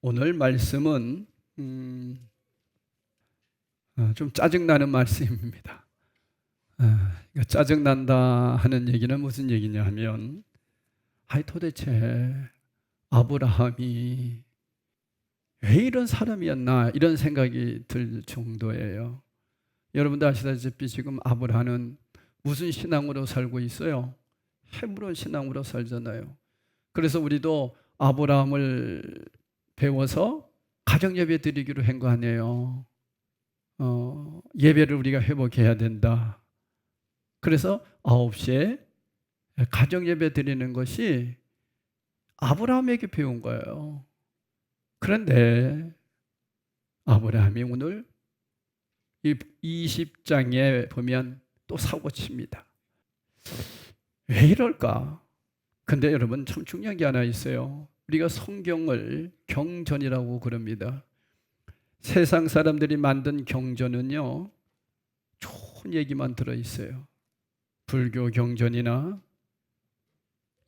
오늘 말씀은 좀 짜증나는 말씀입니다. 짜증난다 하는 얘기는 무슨 얘기냐 하면 도대체 아브라함이 왜 이런 사람이었나 이런 생각이 들 정도예요. 여러분도 아시다시피 지금 아브라함은 무슨 신앙으로 살고 있어요? 헤브론 신앙으로 살잖아요. 그래서 우리도 아브라함을 배워서 가정 예배 드리기로 한 거 아니에요. 예배를 우리가 회복해야 된다. 그래서 9시에 가정 예배 드리는 것이 아브라함에게 배운 거예요. 그런데 아브라함이 오늘 이 20장에 보면 또 사고 칩니다. 왜 이럴까? 근데 여러분 참 중요한 게 하나 있어요. 우리가 성경을 경전이라고 그럽니다. 세상 사람들이 만든 경전은요, 좋은 얘기만 들어있어요. 불교 경전이나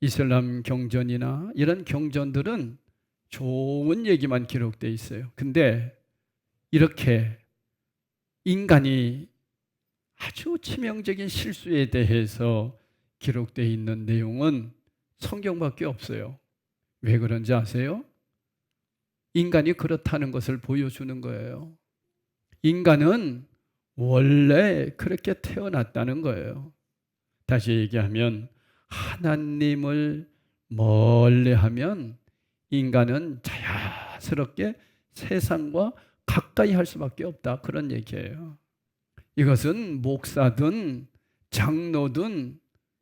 이슬람 경전이나 이런 경전들은 좋은 얘기만 기록되어 있어요. 근데 이렇게 인간이 아주 치명적인 실수에 대해서 기록되어 있는 내용은 성경밖에 없어요. 왜 그런지 아세요? 인간이 그렇다는 것을 보여주는 거예요. 인간은 원래 그렇게 태어났다는 거예요. 다시 얘기하면 하나님을 멀리하면 인간은 자연스럽게 세상과 가까이 할 수밖에 없다. 그런 얘기예요. 이것은 목사든 장로든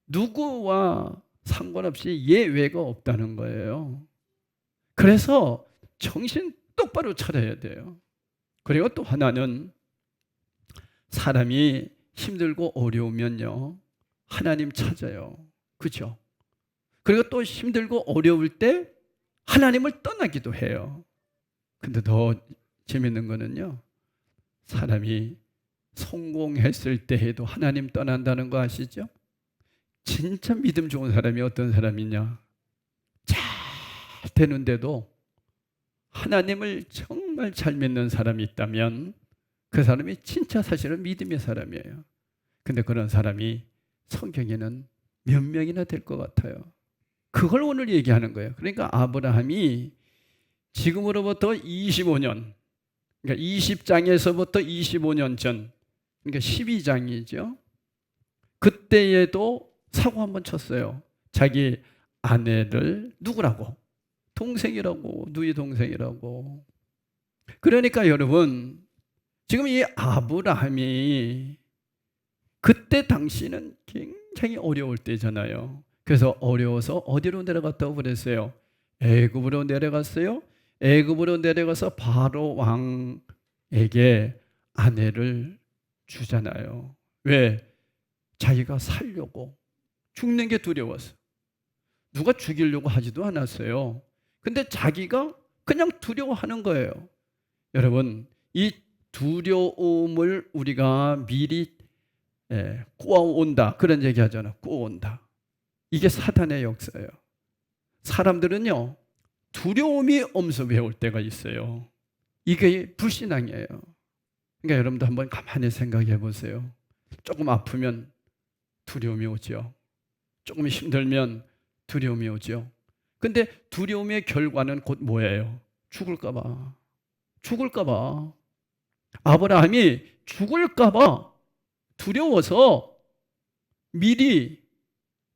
누구와 상관없이 예외가 없다는 거예요. 그래서 정신 똑바로 차려야 돼요. 그리고 또 하나는 사람이 힘들고 어려우면요, 하나님 찾아요. 그렇죠? 그리고 또 힘들고 어려울 때 하나님을 떠나기도 해요. 근데 더 재밌는 거는요, 사람이 성공했을 때에도 하나님 떠난다는 거 아시죠? 진짜 믿음 좋은 사람이 어떤 사람이냐? 잘 되는데도 하나님을 정말 잘 믿는 사람이 있다면 그 사람이 진짜 사실은 믿음의 사람이에요. 근데 그런 사람이 성경에는 몇 명이나 될 것 같아요. 그걸 오늘 얘기하는 거예요. 그러니까 아브라함이 지금으로부터 25년, 그러니까 20장에서부터 25년 전, 그러니까 12장이죠. 그때에도 사고 한번 쳤어요. 자기 아내를 누구라고? 동생이라고, 누이 동생이라고. 그러니까 여러분, 지금 이 아브라함이 그때 당시는 굉장히 어려울 때잖아요. 그래서 어려워서 어디로 내려갔다고 그랬어요? 애굽으로 내려갔어요. 애굽으로 내려가서 바로 왕에게 아내를 주잖아요. 왜? 자기가 살려고. 죽는 게 두려워서. 누가 죽이려고 하지도 않았어요. 근데 자기가 그냥 두려워하는 거예요. 여러분, 이 두려움을 우리가 미리 꼬아온다. 그런 얘기 하잖아. 꼬아온다. 이게 사탄의 역사예요. 사람들은요, 두려움이 엄습해 올 때가 있어요. 이게 불신앙이에요. 그러니까 여러분도 한번 가만히 생각해 보세요. 조금 아프면 두려움이 오죠. 조금 힘들면 두려움이 오죠. 근데 두려움의 결과는 곧 뭐예요? 죽을까 봐. 죽을까 봐. 아브라함이 죽을까 봐 두려워서 미리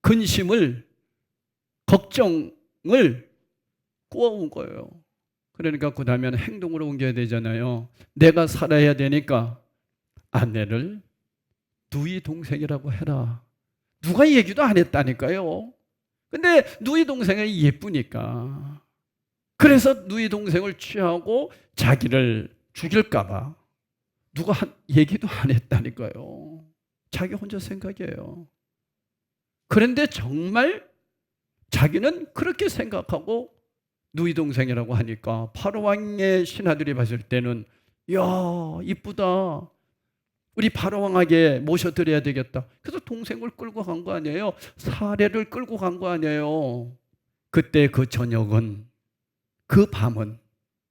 근심을, 걱정을 꼬아온 거예요. 그러니까 그 다음에는 행동으로 옮겨야 되잖아요. 내가 살아야 되니까 아내를 누이 동생이라고 해라. 누가 얘기도 안 했다니까요. 근데 누이 동생이 예쁘니까. 그래서 누이 동생을 취하고 자기를 죽일까 봐 누가 얘기도 안 했다니까요. 자기 혼자 생각이에요. 그런데 정말 자기는 그렇게 생각하고 누이 동생이라고 하니까 바로 왕의 신하들이 봤을 때는 야, 이쁘다. 우리 바로 왕에게 모셔드려야 되겠다. 그래서 동생을 끌고 간 거 아니에요. 사례를 끌고 간 거 아니에요. 그때 그 저녁은, 그 밤은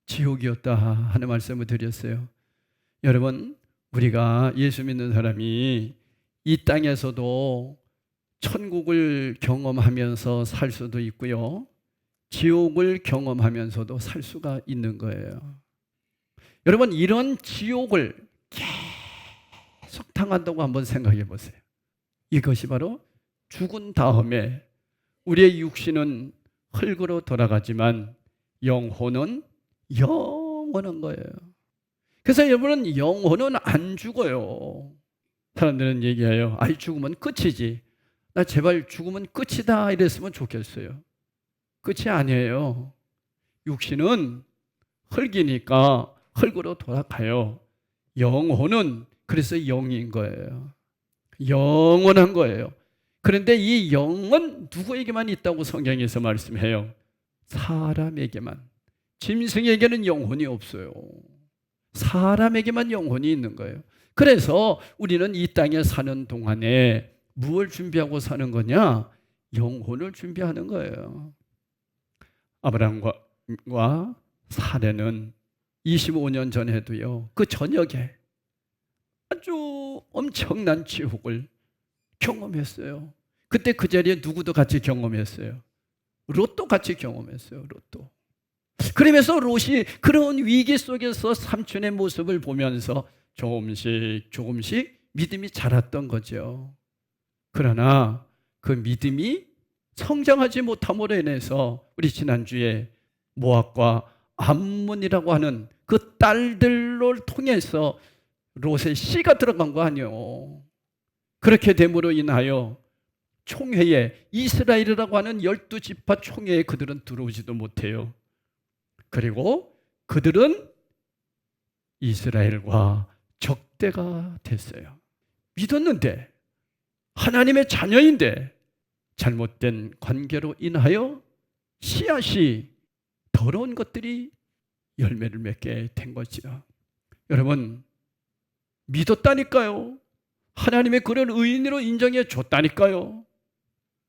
지옥이었다 하는 말씀을 드렸어요. 여러분, 우리가 예수 믿는 사람이 이 땅에서도 천국을 경험하면서 살 수도 있고요, 지옥을 경험하면서도 살 수가 있는 거예요. 여러분, 이런 지옥을 계속 당한다고 한번 생각해 보세요. 이것이 바로 죽은 다음에 우리의 육신은 흙으로 돌아가지만 영혼은 영원한 거예요. 그래서 여러분은 영혼은 안 죽어요. 사람들은 얘기해요. 아이, 죽으면 끝이지. 나 제발 죽으면 끝이다 이랬으면 좋겠어요. 끝이 아니에요. 육신은 흙이니까 흙으로 돌아가요. 영혼은 그래서 영인 거예요. 영원한 거예요. 그런데 이 영은 누구에게만 있다고 성경에서 말씀해요? 사람에게만. 짐승에게는 영혼이 없어요. 사람에게만 영혼이 있는 거예요. 그래서 우리는 이 땅에 사는 동안에 무엇을 준비하고 사는 거냐? 영혼을 준비하는 거예요. 아브라함과 사레는 25년 전에도요, 그 저녁에 아주 엄청난 지옥을 경험했어요. 그때 그 자리에 누구도 같이 경험했어요. 롯도 같이 경험했어요. 롯도. 그러면서 롯이 그런 위기 속에서 삼촌의 모습을 보면서 조금씩 믿음이 자랐던 거죠. 그러나 그 믿음이 성장하지 못함으로 인해서 우리 지난주에 모압과 암몬이라고 하는 그 딸들을 통해서 롯의 씨가 들어간 거 아니에요. 그렇게 됨으로 인하여 총회에, 이스라엘이라고 하는 12지파 총회에 그들은 들어오지도 못해요. 그리고 그들은 이스라엘과 적대가 됐어요. 믿었는데, 하나님의 자녀인데 잘못된 관계로 인하여 씨앗이, 더러운 것들이 열매를 맺게 된 거죠. 여러분, 믿었다니까요. 하나님의 그런 의인으로 인정해 줬다니까요.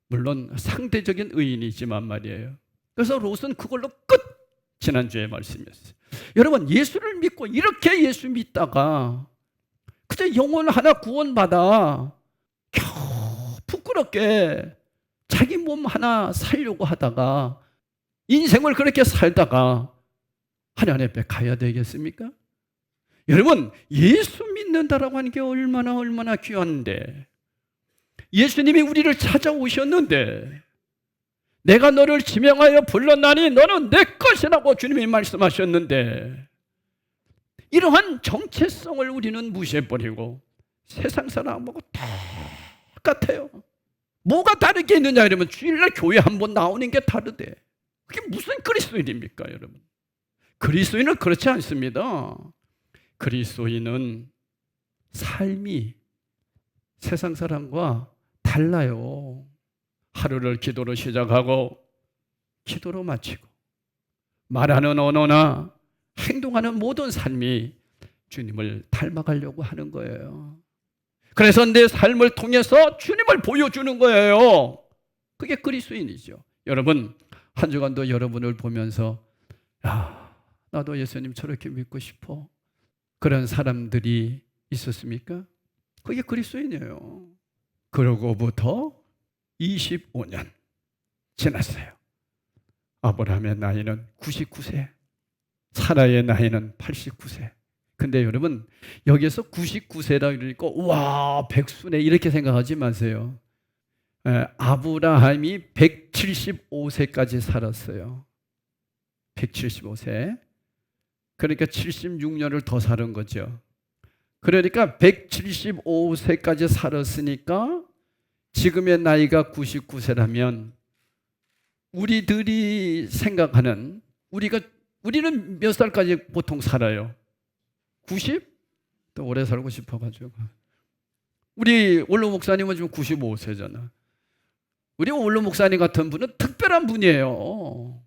물론 상대적인 의인이지만 말이에요. 그래서 롯은 그걸로 끝! 지난주에 말씀이었어요. 여러분, 예수를 믿고 이렇게 예수 믿다가 그저 영혼 하나 구원받아 겨우 부끄럽게 자기 몸 하나 살려고 하다가 인생을 그렇게 살다가 하나님 앞에 가야 되겠습니까? 여러분, 예수 믿는다라고 하는 게 얼마나 귀한데, 예수님이 우리를 찾아오셨는데, 내가 너를 지명하여 불렀나니 너는 내 것이라고 주님이 말씀하셨는데, 이러한 정체성을 우리는 무시해버리고 세상 사람하고 똑같아요. 뭐가 다르게 있느냐 이러면 주일날 교회 한번 나오는 게 다르대. 그게 무슨 그리스도인입니까, 여러분? 그리스도인은 그렇지 않습니다. 그리스도인은 삶이 세상 사람과 달라요. 하루를 기도로 시작하고 기도로 마치고 말하는 언어나 행동하는 모든 삶이 주님을 닮아가려고 하는 거예요. 그래서 내 삶을 통해서 주님을 보여주는 거예요. 그게 그리스도인이죠. 여러분, 한 주간도 여러분을 보면서 야, 나도 예수님 저렇게 믿고 싶어, 그런 사람들이 있었습니까? 그게 그리스도인이에요. 그러고부터 25년 지났어요. 아브라함의 나이는 99세, 사라의 나이는 89세. 근데 여러분, 여기서 99세라 그러니까 와, 백수네 이렇게 생각하지 마세요. 아브라함이 175세까지 살았어요. 175세. 그러니까 76년을 더 사는 거죠. 그러니까 175세까지 살았으니까 지금의 나이가 99세라면 우리들이 생각하는, 우리는 몇 살까지 보통 살아요? 90? 또 오래 살고 싶어가지고. 우리 원로 목사님은 지금 95세잖아. 우리 원로 목사님 같은 분은 특별한 분이에요.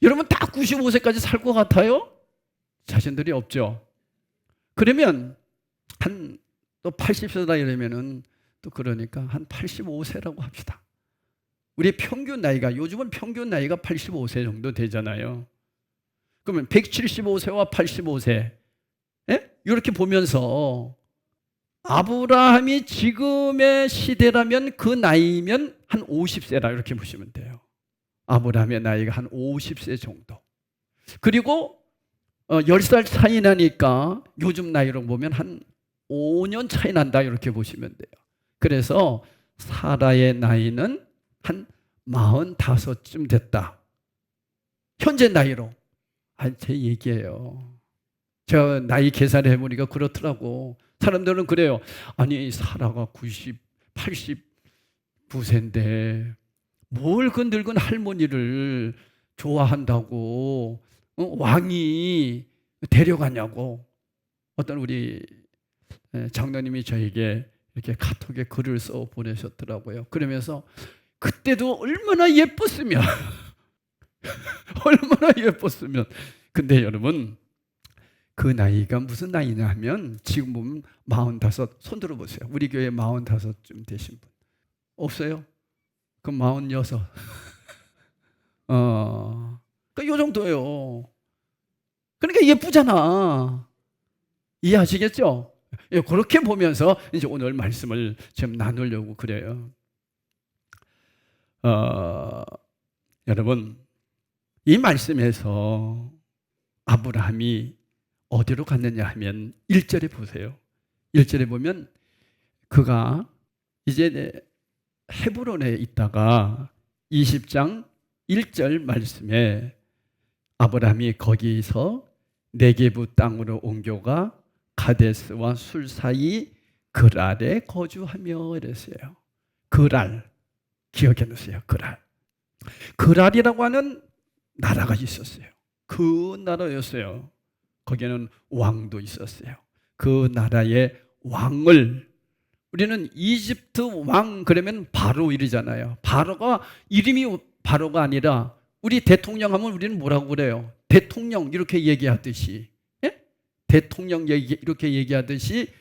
여러분 다 95세까지 살 것 같아요? 자신들이 없죠. 그러면 또 80세다 이러면은 또 그러니까 한 85세라고 합시다. 우리 평균 나이가, 요즘은 평균 나이가 85세 정도 되잖아요. 그러면 175세와 85세 이렇게 보면서 아브라함이 지금의 시대라면 그 나이면 한 50세라 이렇게 보시면 돼요. 아브라함의 나이가 한 50세 정도. 그리고 10살 차이 나니까 요즘 나이로 보면 한 5년 차이 난다 이렇게 보시면 돼요. 그래서 사라의 나이는 한 45쯤 됐다. 현재 나이로. 제 얘기예요. 제가 나이 계산을 해보니까 그렇더라고. 사람들은 그래요. 아니 사라가 90, 89세인데 뭘 그 늙은 할머니를 좋아한다고 왕이 데려가냐고. 어떤 우리 장로님이 저에게 이렇게 카톡에 글을 써 보내셨더라고요. 그러면서 그때도 얼마나 예뻤으면 얼마나 예뻤으면. 근데 여러분 그 나이가 무슨 나이냐 하면 지금 보면 45, 손 들어보세요. 우리 교회 45쯤 되신 분 없어요? 그럼 46. 그 요 정도예요. 그러니까 예쁘잖아. 이해하시겠죠? 예, 그렇게 보면서 이제 오늘 말씀을 좀 나누려고 그래요. 여러분, 이 말씀에서 아브라함이 어디로 갔느냐 하면 1절에 보세요. 1절에 보면 그가 이제 헤브론에 있다가 20장 1절 말씀에 아브라함이 거기서 네게부 땅으로 옮겨가 가데스와 술 사이 그랄에 거주하며 이랬어요. 그랄 기억해 놓으세요. 그랄이라고 하는 나라가 있었어요. 그 나라였어요. 거기에는 왕도 있었어요. 그 나라의 왕을 우리는 이집트 왕 그러면 바로 이러잖아요. 바로가 이름이 바로가 아니라 우리 대통령 하면 우리는 뭐라고 그래요? 대통령 이렇게 얘기하듯이, 예? 대통령 이렇게 얘기하듯이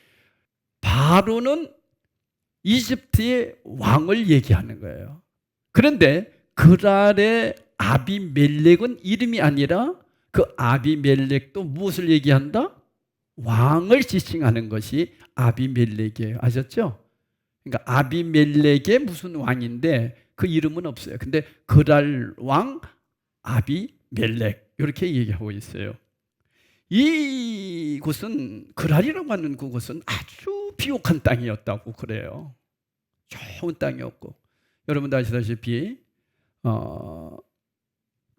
바로는 이집트의 왕을 얘기하는 거예요. 그런데 그랄의 아비멜렉은 이름이 아니라 그 아비멜렉도 무엇을 얘기한다? 왕을 지칭하는 것이 아비멜렉이에요. 아셨죠? 그러니까 아비멜렉의 무슨 왕인데 그 이름은 없어요. 근데 그랄 왕 아비멜렉 이렇게 얘기하고 있어요. 이곳은 그랄이라고 하는 그곳은 아주 비옥한 땅이었다고 그래요. 좋은 땅이었고 여러분도 아시다시피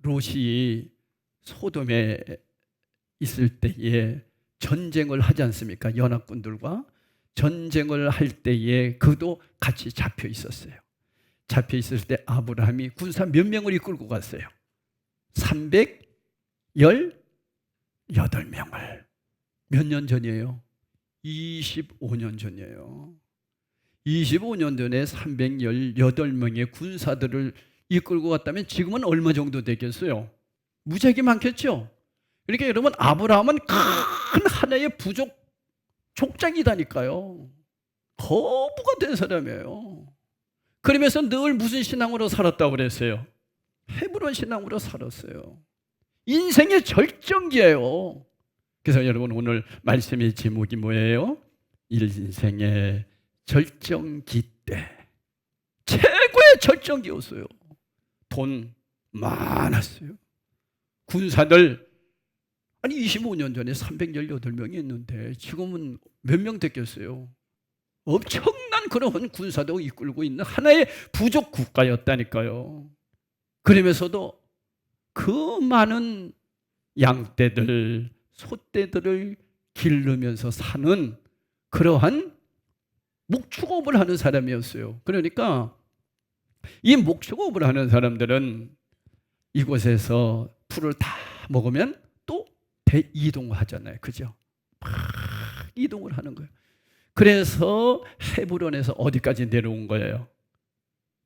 롯이 소돔에 있을 때에 전쟁을 하지 않습니까? 연합군들과 전쟁을 할 때에 그도 같이 잡혀 있었어요. 잡혀 있을 때 아브라함이 군사 몇 명을 이끌고 갔어요? 318명을. 몇 년 전이에요? 25년 전이에요. 25년 전에 318명의 군사들을 이끌고 갔다면 지금은 얼마 정도 되겠어요? 무지하게 많겠죠? 그러니까 여러분 아브라함은 큰 하나의 부족 족장이다니까요. 거부가 된 사람이에요. 그러면서 늘 무슨 신앙으로 살았다고 그랬어요? 헤브론 신앙으로 살았어요. 인생의 절정기예요. 그래서 여러분 오늘 말씀의 제목이 뭐예요? 인생의 절정기 때 최고의 절정기였어요. 돈 많았어요. 군사들 아니 25년 전에 318명이 있는데 지금은 몇 명 됐겠어요? 엄청난 그런 군사도 이끌고 있는 하나의 부족 국가였다니까요. 그러면서도 그 많은 양떼들, 소떼들을 기르면서 사는 그러한 목축업을 하는 사람이었어요. 그러니까 이 목축업을 하는 사람들은 이곳에서 풀을 다 먹으면 또 대이동을 하잖아요. 그죠? 막 이동을 하는 거예요. 그래서 헤브론에서 어디까지 내려온 거예요?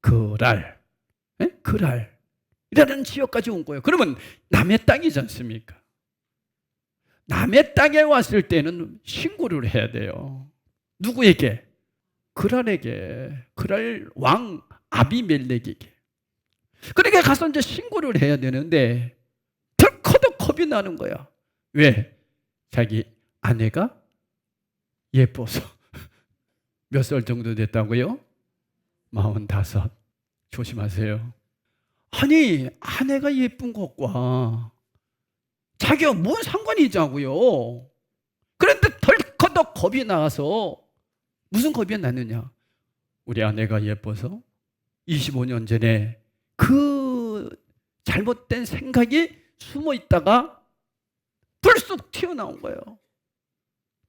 그랄. 그랄이라는 지역까지 온 거예요. 그러면 남의 땅이지 않습니까? 남의 땅에 왔을 때는 신고를 해야 돼요. 누구에게? 그랄에게. 그랄 왕 아비멜렉에게. 그러니까 가서 이제 신고를 해야 되는데 덜커덕 겁이 겁이 나는 거야. 왜? 자기 아내가 예뻐서. 몇 살 정도 됐다고요? 45. 조심하세요. 아니, 아내가 예쁜 것과 자기가 뭔 상관이 있자고요. 그런데 덜커덕 겁이 나서, 무슨 겁이 났느냐? 우리 아내가 예뻐서 25년 전에 그 잘못된 생각이 숨어 있다가 불쑥 튀어나온 거예요.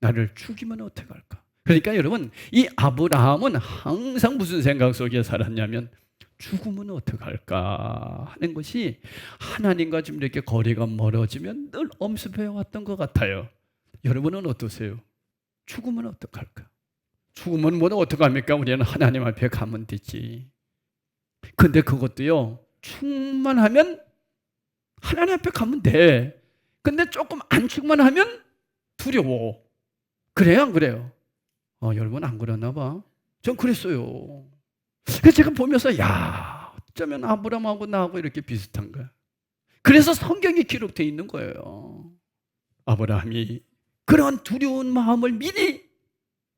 나를 죽이면 어떡할까? 그러니까 여러분, 이 아브라함은 항상 무슨 생각 속에 살았냐면 죽으면 어떡할까 하는 것이 하나님과 좀 이렇게 거리가 멀어지면 늘 엄습해 왔던 것 같아요. 여러분은 어떠세요? 죽으면 어떡할까? 죽으면 뭐 어떡합니까? 우리는 하나님 앞에 가면 되지. 근데 그것도요, 충만하면 하나님 앞에 가면 돼. 근데 조금 안 충만하면 두려워. 그래요, 안 그래요? 여러분 안 그러나 봐. 전 그랬어요. 그래서 제가 보면서 야, 어쩌면 아브라함하고 나하고 이렇게 비슷한가. 그래서 성경이 기록되어 있는 거예요. 아브라함이 그런 두려운 마음을 미리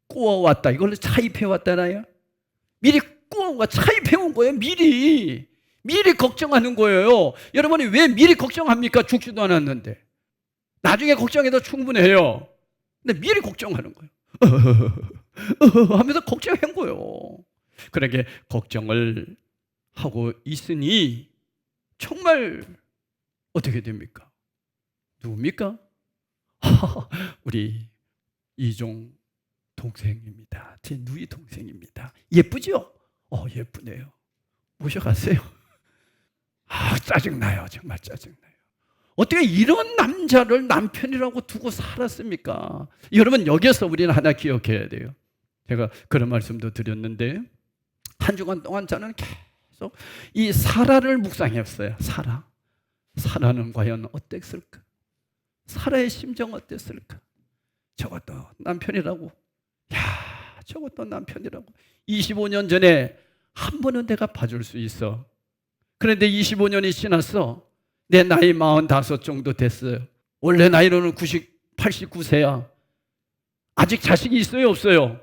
꾸어왔다. 이걸로 차입해왔다나요? 미리 꾸어온 차입해온 거예요. 미리 걱정하는 거예요. 여러분이 왜 미리 걱정합니까? 죽지도 않았는데. 나중에 걱정해도 충분해요. 근데 미리 걱정하는 거예요. 하면서 걱정한 거예요. 그러게 걱정을 하고 있으니 정말 어떻게 됩니까? 누굽니까? 우리 이종 동생입니다. 제 누이 동생입니다. 예쁘죠? 예쁘네요. 모셔가세요. 짜증나요. 정말 짜증나요. 어떻게 이런 남자를 남편이라고 두고 살았습니까? 여러분, 여기서 우리는 하나 기억해야 돼요. 제가 그런 말씀도 드렸는데 한 주간 동안 저는 계속 이 사라를 묵상했어요. 사라는 과연 어땠을까? 사라의 심정 어땠을까? 저것도 남편이라고. 저것도 남편이라고. 25년 전에 한 번은 내가 봐줄 수 있어. 그런데 25년이 지났어. 내 나이 45 정도 됐어요. 원래 나이로는 89세야. 아직 자식이 있어요, 없어요?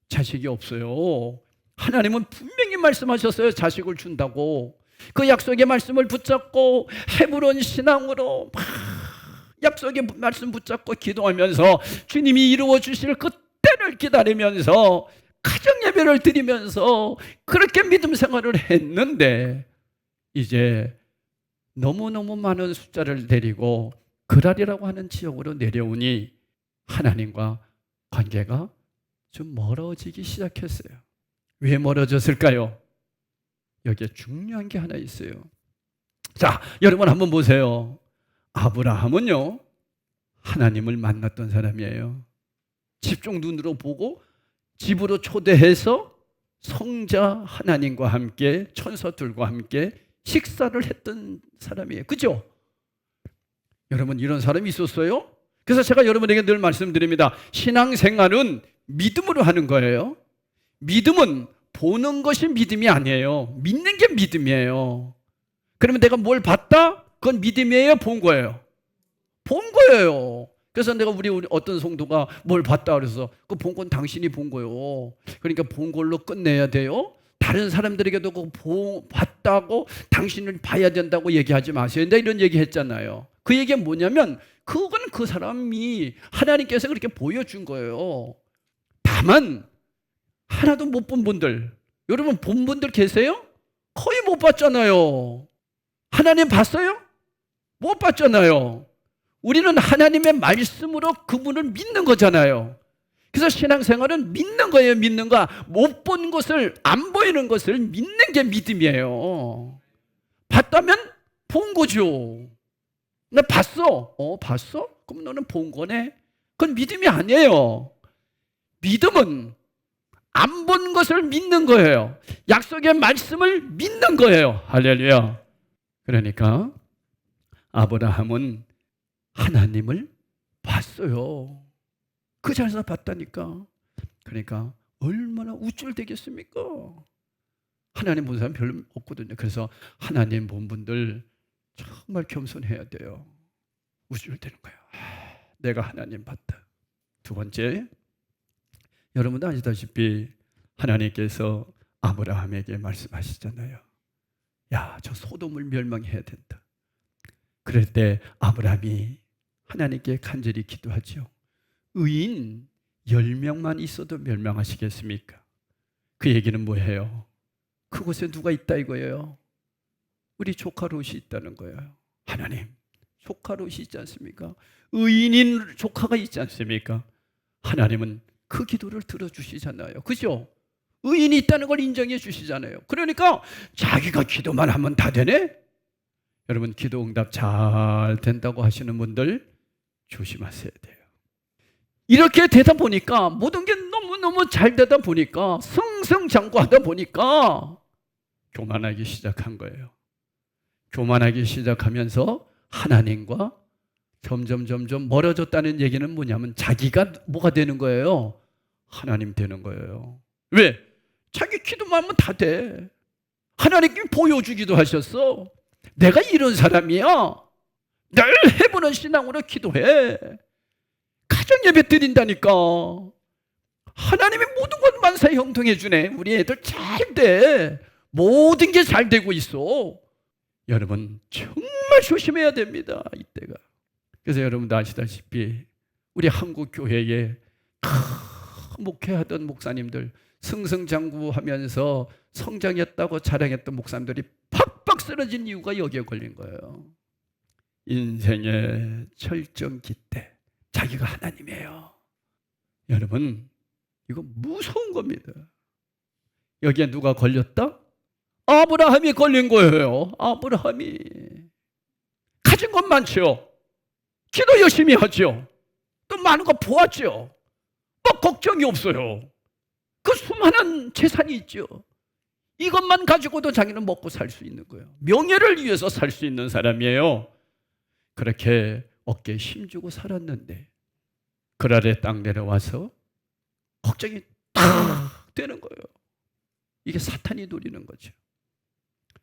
자식이 없어요. 하나님은 분명히 말씀하셨어요. 자식을 준다고. 그 약속의 말씀을 붙잡고 헤브론 신앙으로 막 약속의 말씀 붙잡고 기도하면서 주님이 이루어 주실 그 때를 기다리면서 가정 예배를 드리면서 그렇게 믿음 생활을 했는데 이제 너무너무 많은 숫자를 데리고 그랄이라고 하는 지역으로 내려오니 하나님과 관계가 좀 멀어지기 시작했어요. 왜 멀어졌을까요? 여기에 중요한 게 하나 있어요. 자, 여러분 한번 보세요. 아브라함은요, 하나님을 만났던 사람이에요. 집중 눈으로 보고 집으로 초대해서 성자 하나님과 함께 천사들과 함께 식사를 했던 사람이에요. 그죠? 여러분, 이런 사람이 있었어요? 그래서 제가 여러분에게 늘 말씀드립니다. 신앙생활은 믿음으로 하는 거예요. 믿음은 보는 것이 믿음이 아니에요. 믿는 게 믿음이에요. 그러면 내가 뭘 봤다? 그건 믿음이에요? 본 거예요? 본 거예요. 그래서 내가 우리 어떤 성도가 뭘 봤다 그래서 그 본 건 당신이 본 거예요. 그러니까 본 걸로 끝내야 돼요. 다른 사람들에게도 그거 봤다고 당신을 봐야 된다고 얘기하지 마세요. 내가 이런 얘기 했잖아요. 그 얘기가 뭐냐면 그건 그 사람이 하나님께서 그렇게 보여준 거예요. 다만 하나도 못 본 분들, 여러분 본 분들 계세요? 거의 못 봤잖아요. 하나님 봤어요? 못 봤잖아요. 우리는 하나님의 말씀으로 그분을 믿는 거잖아요. 그래서 신앙생활은 믿는 거예요. 믿는 거. 못 본 것을, 안 보이는 것을 믿는 게 믿음이에요. 봤다면 본 거죠. 나 봤어. 봤어? 그럼 너는 본 거네. 그건 믿음이 아니에요. 믿음은 안 본 것을 믿는 거예요. 약속의 말씀을 믿는 거예요. 할렐루야. 그러니까 아브라함은 하나님을 봤어요. 그 자리에서 봤다니까. 그러니까 얼마나 우쭐대겠습니까? 하나님 본 사람 별로 없거든요. 그래서 하나님 본 분들 정말 겸손해야 돼요. 우쭐대는 거예요. 내가 하나님 봤다. 두 번째, 여러분도 아시다시피 하나님께서 아브라함에게 말씀하시잖아요. 야, 저 소돔을 멸망해야 된다. 그럴 때 아브라함이 하나님께 간절히 기도하죠. 의인 10명만 있어도 멸망하시겠습니까? 그 얘기는 뭐예요? 그곳에 누가 있다 이거예요? 우리 조카 롯이 있다는 거예요. 하나님, 조카 롯이 있지 않습니까? 의인인 조카가 있지 않습니까? 하나님은 그 기도를 들어주시잖아요. 그죠? 의인이 있다는 걸 인정해 주시잖아요. 그러니까 자기가 기도만 하면 다 되네? 여러분, 기도 응답 잘 된다고 하시는 분들 조심하셔야 돼요. 이렇게 되다 보니까 모든 게 너무너무 잘 되다 보니까 승승장구하다 보니까 교만하기 시작한 거예요. 교만하기 시작하면서 하나님과 점점 멀어졌다는 얘기는 뭐냐면 자기가 뭐가 되는 거예요? 하나님 되는 거예요. 왜? 자기 기도만 하면 다 돼. 하나님께 보여주기도 하셨어. 내가 이런 사람이야. 늘 해보는 신앙으로 기도해. 가정 예배 드린다니까. 하나님이 모든 것 만사 형통해 주네. 우리 애들 잘 돼. 모든 게 잘 되고 있어. 여러분 정말 조심해야 됩니다. 이때가. 그래서 여러분도 아시다시피 우리 한국 교회에 목회하던 목사님들 승승장구하면서 성장했다고 자랑했던 목사님들이 팍팍 쓰러진 이유가 여기에 걸린 거예요. 인생의 절정기 때 자기가 하나님이에요. 여러분 이거 무서운 겁니다. 여기에 누가 걸렸다? 아브라함이 걸린 거예요. 아브라함이 가진 것 많죠. 기도 열심히 하죠. 또 많은 거 보았죠. 뭐 걱정이 없어요. 그 수많은 재산이 있죠. 이것만 가지고도 자기는 먹고 살 수 있는 거예요. 명예를 위해서 살 수 있는 사람이에요. 그렇게 어깨에 힘주고 살았는데 그 아래 딱 내려와서 걱정이 딱 되는 거예요. 이게 사탄이 노리는 거죠.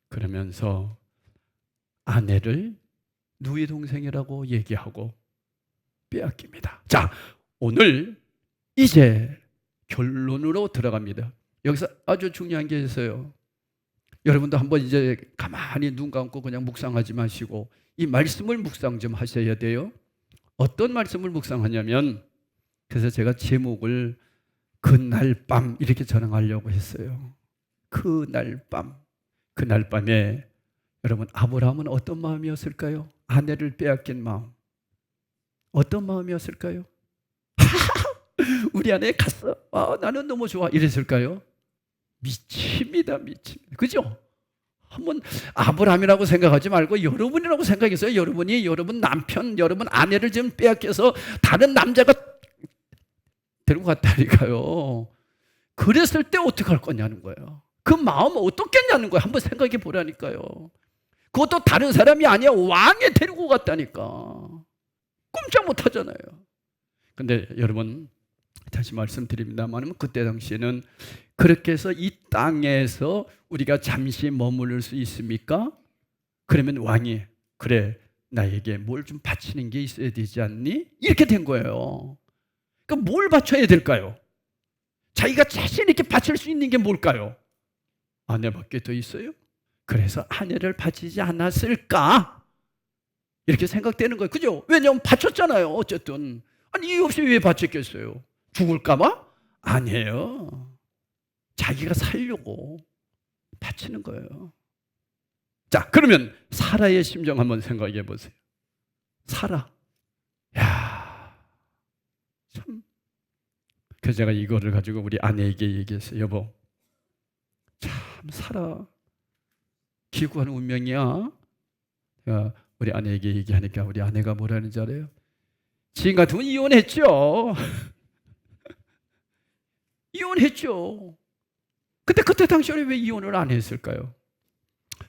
그러면서 아내를 누이 동생이라고 얘기하고 빼앗깁니다. 자, 오늘 이제 결론으로 들어갑니다. 여기서 아주 중요한 게 있어요. 여러분도 한번 이제 가만히 눈 감고 그냥 묵상하지 마시고 이 말씀을 묵상 좀 하셔야 돼요. 어떤 말씀을 묵상하냐면, 그래서 제가 제목을 그날 밤 이렇게 전하려고 했어요. 그날 밤에 여러분 아브라함은 어떤 마음이었을까요? 아내를 빼앗긴 마음. 어떤 마음이었을까요? 우리 아내 갔어. 나는 너무 좋아. 이랬을까요? 미칩니다. 그죠? 한번 아브라함이라고 생각하지 말고 여러분이라고 생각했어요. 여러분 남편, 여러분 아내를 지금 빼앗겨서 다른 남자가 데리고 갔다니까요. 그랬을 때 어떻게 할 거냐는 거예요. 그 마음 어떻겠냐는 거예요. 한번 생각해 보라니까요. 그것도 다른 사람이 아니야. 왕에 데리고 갔다니까. 꼼짝 못 하잖아요. 근데 여러분 다시 말씀드립니다만 그때 당시에는 그렇게 해서 이 땅에서 우리가 잠시 머무를 수 있습니까? 그러면 왕이 그래 나에게 뭘 좀 바치는 게 있어야 되지 않니? 이렇게 된 거예요. 그러니까 뭘 바쳐야 될까요? 자기가 자신 있게 바칠 수 있는 게 뭘까요? 아내밖에 더 있어요? 그래서 아내를 바치지 않았을까? 이렇게 생각되는 거예요. 그죠? 왜냐하면 바쳤잖아요. 어쨌든 아니 이유 없이 왜 바쳤겠어요? 죽을까 봐? 아니에요. 자기가 살려고 바치는 거예요. 자, 그러면 사라의 심정 한번 생각해 보세요. 사라. 야, 참. 그래서 제가 이거를 가지고 우리 아내에게 얘기했어요. 여보, 참 사라. 기구한 운명이야. 제가 우리 아내에게 얘기하니까 우리 아내가 뭐라는지 알아요? 지금 같으면 이혼했죠. 이혼했죠. 근데 그때 당시에 왜 이혼을 안 했을까요?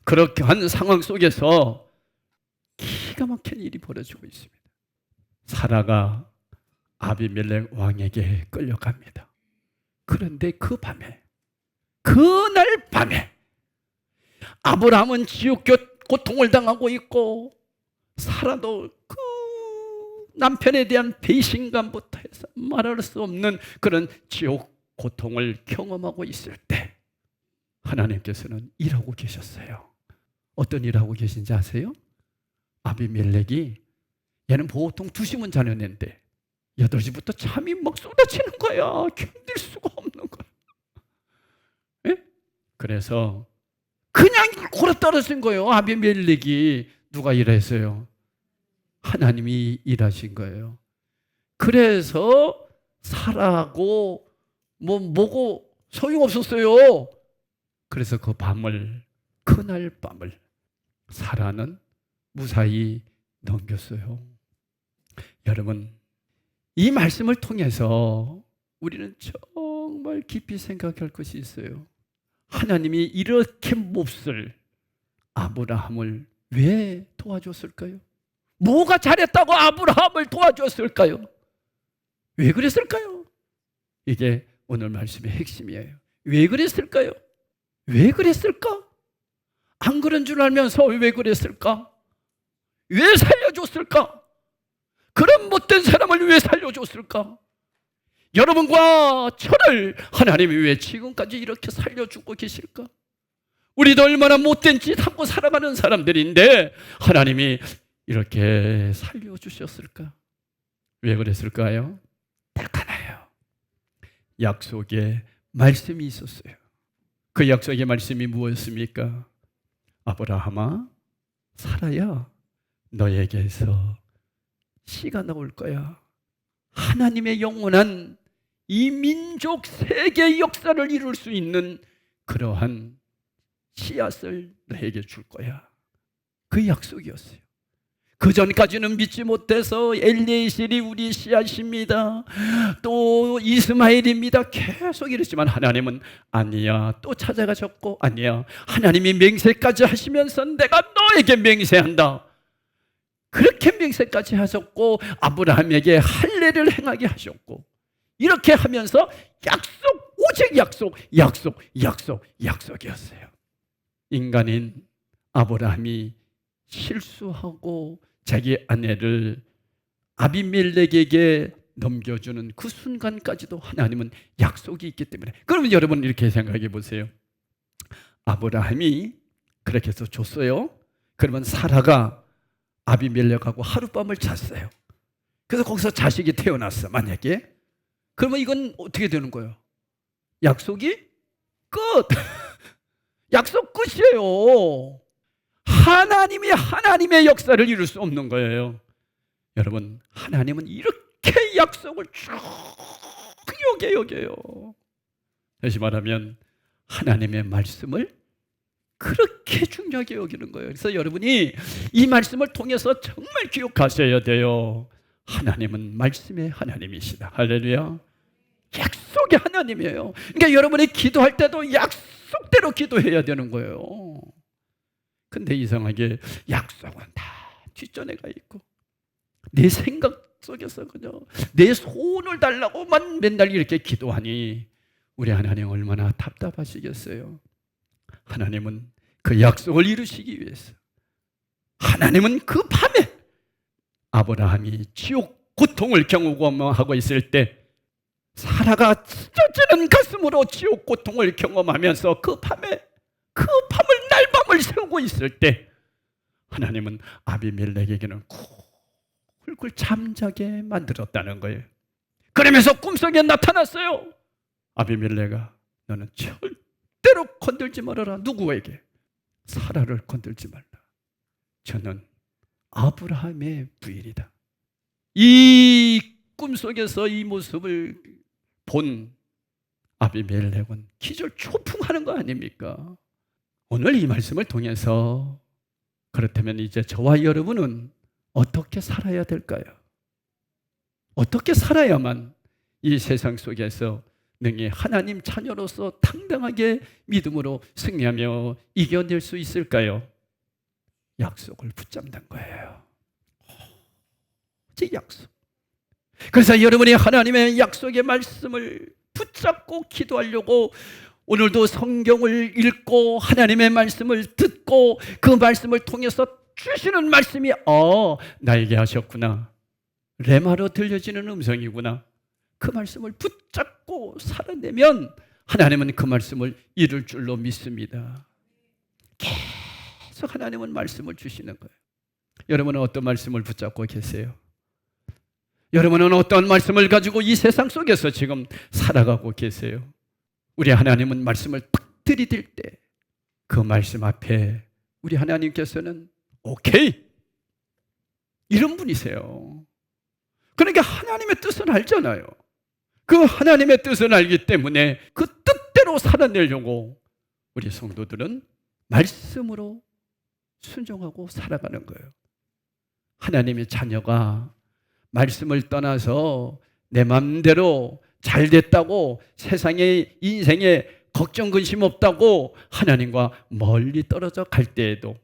그렇게 한 상황 속에서 기가 막힌 일이 벌어지고 있습니다. 사라가 아비멜렉 왕에게 끌려갑니다. 그런데 그 밤에, 그날 밤에 아브라함은 지옥 고통을 당하고 있고 사라도 그 남편에 대한 배신감부터 해서 말할 수 없는 그런 지옥 고통을 경험하고 있을 때 하나님께서는 일하고 계셨어요. 어떤 일하고 계신지 아세요? 아비멜렉이, 얘는 보통 2시면 자는 애인데 8시부터 잠이 막 쏟아지는 거야. 견딜 수가 없는 거야. 예? 그래서 그냥 골아 떨어진 거예요. 아비멜렉이. 누가 일했어요? 하나님이 일하신 거예요. 그래서 사라고 뭐고 소용없었어요. 그래서 그 밤을, 그날 밤을 사라는 무사히 넘겼어요. 여러분, 이 말씀을 통해서 우리는 정말 깊이 생각할 것이 있어요. 하나님이 이렇게 몹쓸 아브라함을 왜 도와줬을까요? 뭐가 잘했다고 아브라함을 도와줬을까요? 왜 그랬을까요? 이게 오늘 말씀의 핵심이에요. 왜 그랬을까요? 왜 그랬을까? 안 그런 줄 알면서 왜 그랬을까? 왜 살려줬을까? 그런 못된 사람을 왜 살려줬을까? 여러분과 저를 하나님이 왜 지금까지 이렇게 살려주고 계실까? 우리도 얼마나 못된 짓 하고 살아가는 사람들인데 하나님이 이렇게 살려주셨을까? 왜 그랬을까요? 딱 하나요. 약속의 말씀이 있었어요. 그 약속의 말씀이 무엇입니까? 아브라함아, 사라야, 너에게서 씨가 나올 거야. 하나님의 영원한 이 민족 세계 역사를 이룰 수 있는 그러한 씨앗을 너에게 줄 거야. 그 약속이었어요. 그 전까지는 믿지 못해서 엘리에셀이 우리 씨앗입니다, 또 이스마엘입니다, 계속 이랬지만 하나님은 아니야. 또 찾아가셨고 아니야. 하나님이 맹세까지 하시면서 내가 너에게 맹세한다. 그렇게 맹세까지 하셨고 아브라함에게 할례를 행하게 하셨고, 이렇게 하면서 약속, 오직 약속, 약속, 약속, 약속이었어요. 인간인 아브라함이 실수하고 자기 아내를 아비멜렉에게 넘겨주는 그 순간까지도 하나님은 약속이 있기 때문에. 그러면 여러분 이렇게 생각해 보세요. 아브라함이 그렇게 해서 줬어요. 그러면 사라가 아비멜렉하고 하룻밤을 잤어요. 그래서 거기서 자식이 태어났어, 만약에. 그러면 이건 어떻게 되는 거예요? 약속이 끝. 약속 끝이에요. 하나님이 하나님의 역사를 이룰 수 없는 거예요. 여러분, 하나님은 이렇게 약속을 쭉 여겨요. 다시 말하면 하나님의 말씀을 그렇게 중요하게 여기는 거예요. 그래서 여러분이 이 말씀을 통해서 정말 기억하셔야 돼요. 하나님은 말씀의 하나님이시다. 할렐루야. 약속의 하나님이에요. 그러니까 여러분이 기도할 때도 약속대로 기도해야 되는 거예요. 근데 이상하게 약속은 다 뒷전에 가 있고 내 생각 속에서 그냥 내 소원을 달라고만 맨날 이렇게 기도하니 우리 하나님 얼마나 답답하시겠어요. 하나님은 그 약속을 이루시기 위해서, 하나님은 그 밤에 아브라함이 지옥 고통을 경험하고 있을 때 사라가 찢어지는 가슴으로 지옥 고통을 경험하면서 그 밤을 날밤을 새우고 있을 때 하나님은 아비멜렉에게는 쿨쿨 잠자게 만들었다는 거예요. 그러면서 꿈속에 나타났어요. 아비멜렉아, 너는 절대로 건들지 말아라. 누구에게? 사라를 건들지 말라. 저는 아브라함의 부인이다. 이 꿈속에서 이 모습을 본 아비멜렉은 기절초풍하는 거 아닙니까? 오늘 이 말씀을 통해서 그렇다면 이제 저와 여러분은 어떻게 살아야 될까요? 어떻게 살아야만 이 세상 속에서 능히 하나님 자녀로서 당당하게 믿음으로 승리하며 이겨낼 수 있을까요? 약속을 붙잡는 거예요. 제 약속. 그래서 여러분이 하나님의 약속의 말씀을 붙잡고 기도하려고 오늘도 성경을 읽고 하나님의 말씀을 듣고 그 말씀을 통해서 주시는 말씀이 나에게 하셨구나 레마로 들려지는 음성이구나. 그 말씀을 붙잡고 살아내면 하나님은 그 말씀을 이룰 줄로 믿습니다. 계속 하나님은 말씀을 주시는 거예요. 여러분은 어떤 말씀을 붙잡고 계세요? 여러분은 어떤 말씀을 가지고 이 세상 속에서 지금 살아가고 계세요? 우리 하나님은 말씀을 딱 들이댈 때 그 말씀 앞에 우리 하나님께서는 오케이! 이런 분이세요. 그러니까 하나님의 뜻을 알잖아요. 그 하나님의 뜻을 알기 때문에 그 뜻대로 살아내려고 우리 성도들은 말씀으로 순종하고 살아가는 거예요. 하나님의 자녀가 말씀을 떠나서 내 마음대로 잘 됐다고 세상에 인생에 걱정 근심 없다고 하나님과 멀리 떨어져 갈 때에도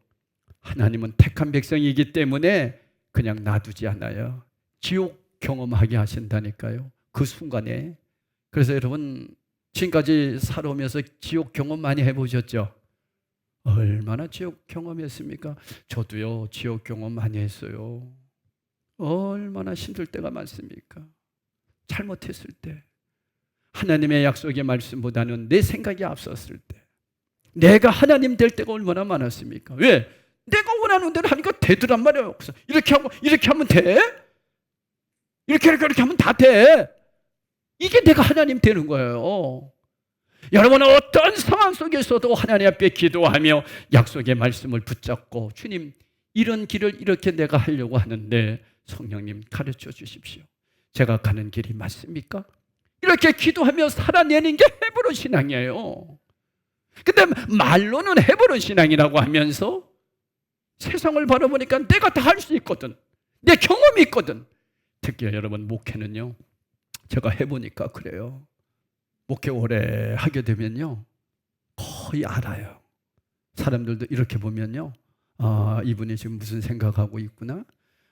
하나님은 택한 백성이기 때문에 그냥 놔두지 않아요. 지옥 경험하게 하신다니까요. 그 순간에. 그래서 여러분 지금까지 살아오면서 지옥 경험 많이 해보셨죠? 얼마나 지옥 경험했습니까? 저도요 지옥 경험 많이 했어요. 얼마나 힘들 때가 많습니까? 잘못했을 때, 하나님의 약속의 말씀보다는 내 생각이 앞섰을 때, 내가 하나님 될 때가 얼마나 많았습니까? 왜? 내가 원하는 대로 하니까 되더란 말이에요. 그래서 이렇게 하고 이렇게 하면 돼? 이렇게 하면 다 돼. 이게 내가 하나님 되는 거예요. 여러분은 어떤 상황 속에서도 하나님 앞에 기도하며 약속의 말씀을 붙잡고 주님 이런 길을 이렇게 내가 하려고 하는데 성령님 가르쳐 주십시오. 제가 가는 길이 맞습니까? 이렇게 기도하며 살아내는 게 헤브론 신앙이에요. 근데 말로는 헤브론 신앙이라고 하면서 세상을 바라보니까 내가 다 할 수 있거든. 내 경험이 있거든. 특히 여러분 목회는요. 제가 해보니까 그래요. 목회 오래 하게 되면요. 거의 알아요. 사람들도 이렇게 보면요. 아, 이분이 지금 무슨 생각하고 있구나.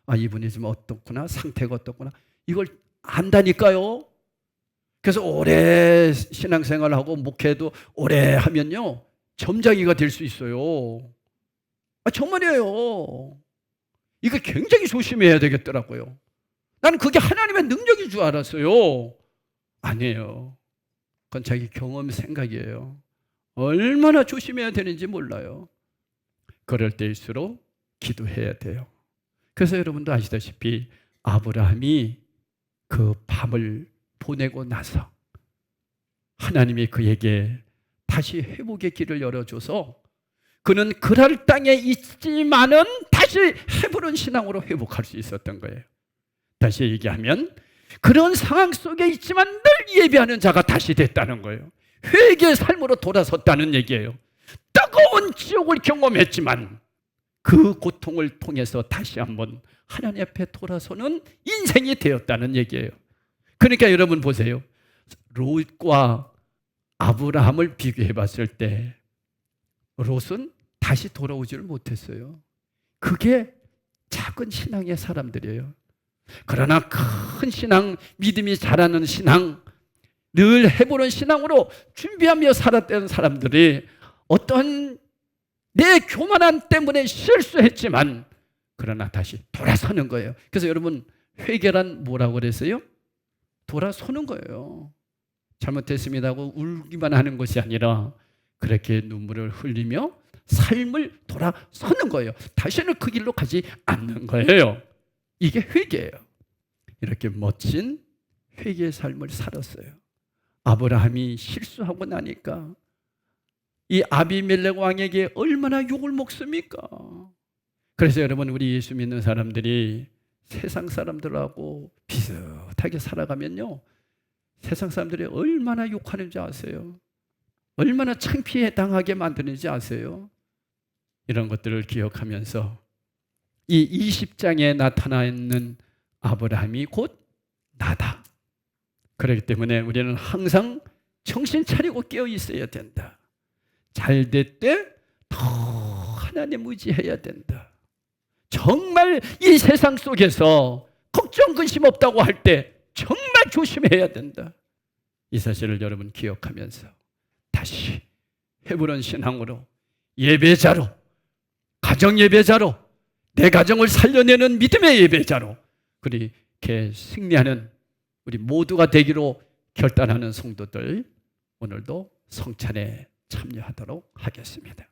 아, 이분이 지금 어떻구나. 상태가 어떻구나. 이걸 안다니까요. 그래서 오래 신앙생활하고 목회도 오래 하면요. 점장이가 될 수 있어요. 아, 정말이에요. 이거 굉장히 조심해야 되겠더라고요. 나는 그게 하나님의 능력인 줄 알았어요. 아니에요. 그건 자기 경험 생각이에요. 얼마나 조심해야 되는지 몰라요. 그럴 때일수록 기도해야 돼요. 그래서 여러분도 아시다시피 아브라함이 그 밤을 보내고 나서 하나님이 그에게 다시 회복의 길을 열어줘서 그는 그랄 땅에 있지만은 다시 헤브론 신앙으로 회복할 수 있었던 거예요. 다시 얘기하면 그런 상황 속에 있지만 늘 예배하는 자가 다시 됐다는 거예요. 회개의 삶으로 돌아섰다는 얘기예요. 뜨거운 지옥을 경험했지만 그 고통을 통해서 다시 한번 하나님 앞에 돌아서는 인생이 되었다는 얘기예요. 그러니까 여러분 보세요. 롯과 아브라함을 비교해 봤을 때 롯은 다시 돌아오지를 못했어요. 그게 작은 신앙의 사람들이에요. 그러나 큰 신앙, 믿음이 자라는 신앙, 늘 해보는 신앙으로 준비하며 살았던 사람들이 어떤 내 교만함 때문에 실수했지만 그러나 다시 돌아서는 거예요. 그래서 여러분 회개란 뭐라고 그랬어요? 돌아서는 거예요. 잘못했습니다 하고 울기만 하는 것이 아니라 그렇게 눈물을 흘리며 삶을 돌아서는 거예요. 다시는 그 길로 가지 않는 거예요. 이게 회개예요. 이렇게 멋진 회개의 삶을 살았어요. 아브라함이 실수하고 나니까 이 아비멜렉 왕에게 얼마나 욕을 먹습니까? 그래서 여러분 우리 예수 믿는 사람들이 세상 사람들하고 비슷하게 살아가면요. 세상 사람들이 얼마나 욕하는지 아세요? 얼마나 창피해 당하게 만드는지 아세요? 이런 것들을 기억하면서 이 20장에 나타나 있는 아브라함이 곧 나다. 그렇기 때문에 우리는 항상 정신 차리고 깨어 있어야 된다. 잘 될 때 더 하나님 의지해야 된다. 정말 이 세상 속에서 걱정 근심 없다고 할 때 정말 조심해야 된다. 이 사실을 여러분 기억하면서 다시 헤브론 신앙으로 예배자로, 가정 예배자로, 내 가정을 살려내는 믿음의 예배자로, 그리 이렇게 승리하는 우리 모두가 되기로 결단하는 성도들 오늘도 성찬에 참여하도록 하겠습니다.